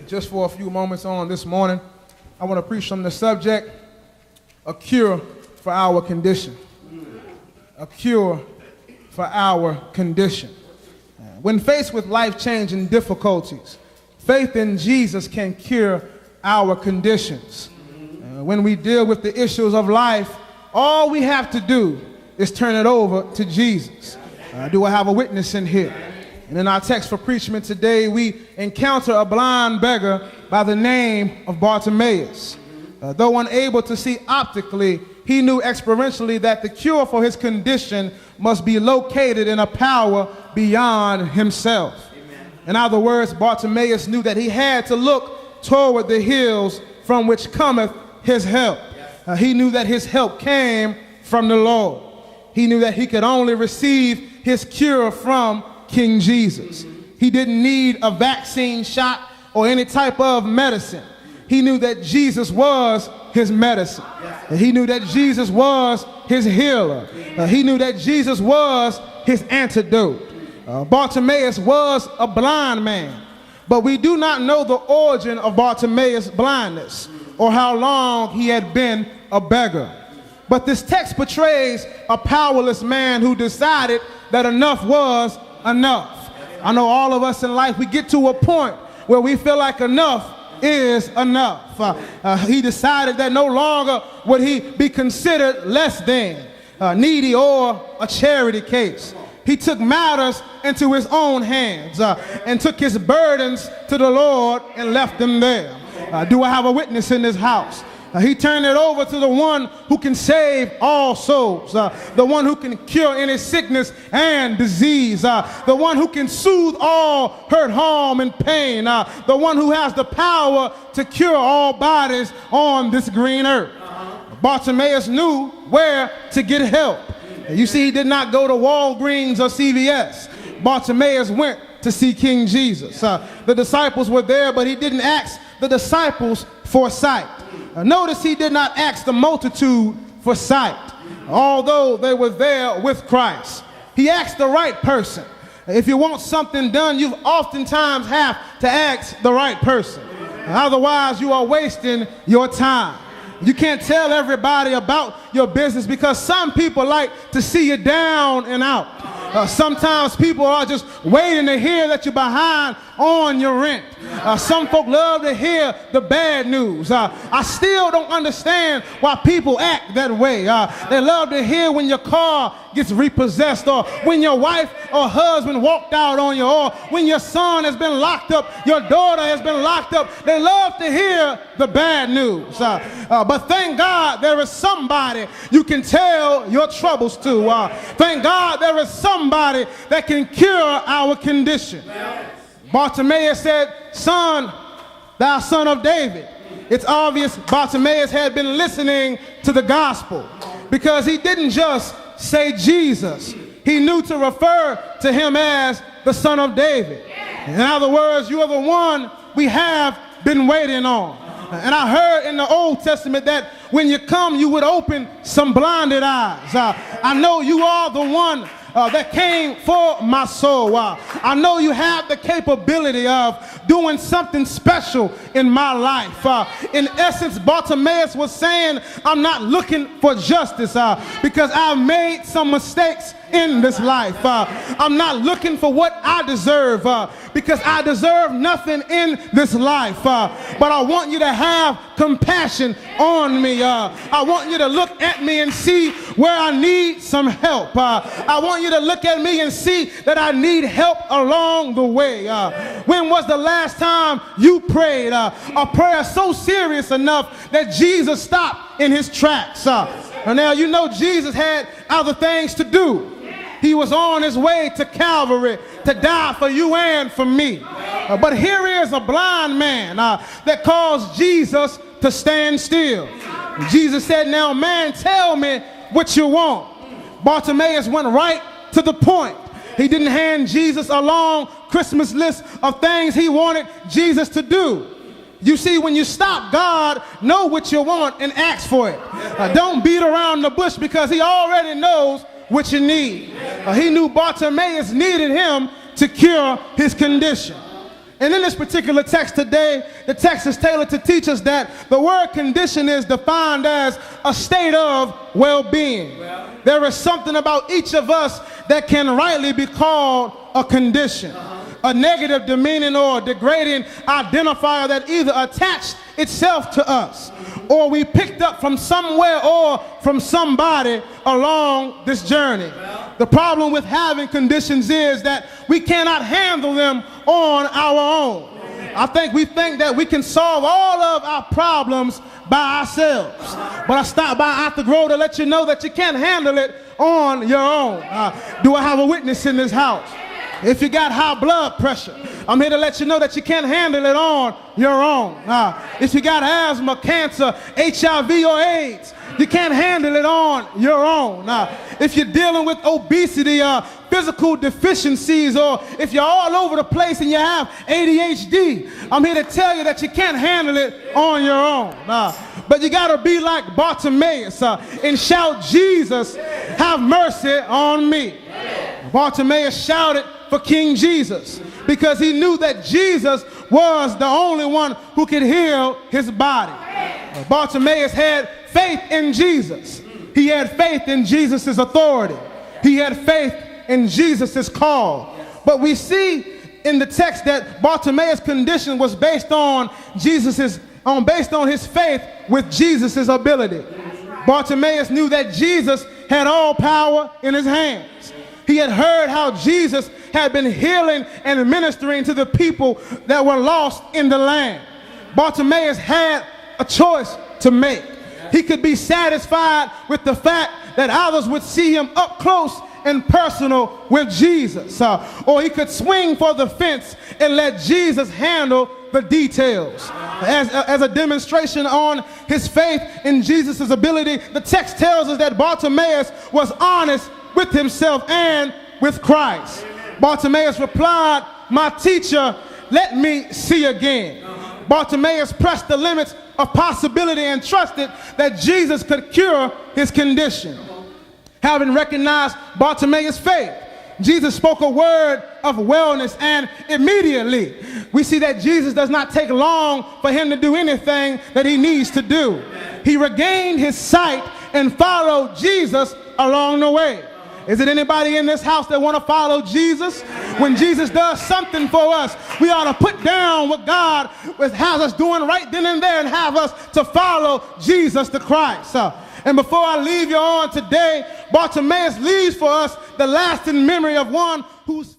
just for a few moments on this morning, I want to preach from the subject, a cure for our condition. A cure for our condition. When faced with life-changing difficulties, faith in Jesus can cure our conditions. When we deal with the issues of life, all we have to do is turn it over to Jesus. Do I have a witness in here? And in our text for preachment today, we encounter a blind beggar by the name of Bartimaeus. Though unable to see optically, he knew experientially that the cure for his condition must be located in a power beyond himself. Amen. In other words, Bartimaeus knew that he had to look toward the hills from which cometh his help. He knew that his help came from the Lord. He knew that he could only receive his cure from King Jesus. He didn't need a vaccine shot or any type of medicine. He knew that Jesus was his medicine. He knew that Jesus was his healer. He knew that Jesus was his antidote. Bartimaeus was a blind man, but we do not know the origin of Bartimaeus' blindness or how long he had been a beggar. But this text portrays a powerless man who decided that enough was enough. I know all of us in life, we get to a point where we feel like enough is enough. He decided that no longer would he be considered less than, needy, or a charity case. He took matters into his own hands and took his burdens to the Lord and left them there. Do I have a witness in this house? He turned it over to the one who can save all souls, the one who can cure any sickness and disease, the one who can soothe all hurt, harm, and pain, the one who has the power to cure all bodies on this green earth. Bartimaeus knew where to get help. You see, he did not go to Walgreens or CVS. Bartimaeus went to see King Jesus. The disciples were there, but he didn't ask the disciples for sight. Notice he did not ask the multitude for sight, although they were there with Christ. He asked the right person. If you want something done, you oftentimes have to ask the right person. Otherwise, you are wasting your time. You can't tell everybody about your business because some people like to see you down and out. Sometimes people are just waiting to hear that you're behind on your rent. Some folk love to hear the bad news. I still don't understand why people act that way. They love to hear when your car gets repossessed, or when your wife or husband walked out on you, or when your son has been locked up, your daughter has been locked up. They love to hear the bad news. But thank God there is somebody you can tell your troubles to. Thank God there is somebody that can cure our condition. Bartimaeus said, "Son, thou son of David." It's obvious Bartimaeus had been listening to the gospel, because he didn't just say Jesus. He knew to refer to him as the son of David. In other words, you are the one we have been waiting on. And I heard in the Old Testament that when you come, you would open some blinded eyes. I know you are the one that came for my soul. I know you have the capability of doing something special in my life. In essence, Bartimaeus was saying, I'm not looking for justice because I've made some mistakes in this life. I'm not looking for what I deserve because I deserve nothing in this life. But I want you to have compassion on me. I want you to look at me and see where I need some help. I want you to look at me and see that I need help along the way. When was the last time you prayed a prayer so serious enough that Jesus stopped in his tracks? And now you know Jesus had other things to do. He was on his way to Calvary to die for you and for me. But here is a blind man that caused Jesus to stand still. Jesus said, "Now man, tell me what you want." Bartimaeus went right to the point. He didn't hand Jesus a long Christmas list of things he wanted Jesus to do. You see, when you stop God, know what you want and ask for it. Don't beat around the bush, because he already knows what you need. He knew Bartimaeus needed him to cure his condition. And in this particular text today, the text is tailored to teach us that the word condition is defined as a state of well-being. There is something about each of us that can rightly be called a condition. A negative, demeaning, or degrading identifier that either attached itself to us or we picked up from somewhere or from somebody along this journey. The problem with having conditions is that we cannot handle them on our own. We think that we can solve all of our problems by ourselves. But I stopped by out the grow to let you know that you can't handle it on your own. Do I have a witness in this house? If you got high blood pressure, I'm here to let you know that you can't handle it on your own. If you got asthma, cancer, HIV, or AIDS, you can't handle it on your own. If you're dealing with obesity, physical deficiencies, or if you're all over the place and you have ADHD, I'm here to tell you that you can't handle it on your own. But you got to be like Bartimaeus and shout, Jesus, have mercy on me. Bartimaeus shouted for King Jesus because he knew that Jesus was the only one who could heal his body. Bartimaeus had faith in Jesus. He had faith in Jesus' authority. He had faith in Jesus' call. But we see in the text that Bartimaeus' condition was based on his faith with Jesus' ability. Bartimaeus knew that Jesus had all power in his hands. He had heard how Jesus had been healing and ministering to the people that were lost in the land. Bartimaeus had a choice to make. He could be satisfied with the fact that others would see him up close and personal with Jesus, or he could swing for the fence and let Jesus handle the details. As a demonstration on his faith in Jesus' ability, the text tells us that Bartimaeus was honest with himself and with Christ. Bartimaeus replied, "My teacher, let me see again." Bartimaeus pressed the limits of possibility and trusted that Jesus could cure his condition. Having recognized Bartimaeus' faith, Jesus spoke a word of wellness, and immediately we see that Jesus does not take long for him to do anything that he needs to do. He regained his sight and followed Jesus along the way. Is it anybody in this house that want to follow Jesus? When Jesus does something for us, we ought to put down what God has us doing right then and there and have us to follow Jesus the Christ. And before I leave you on today, Bartimaeus leaves for us the lasting memory of one whose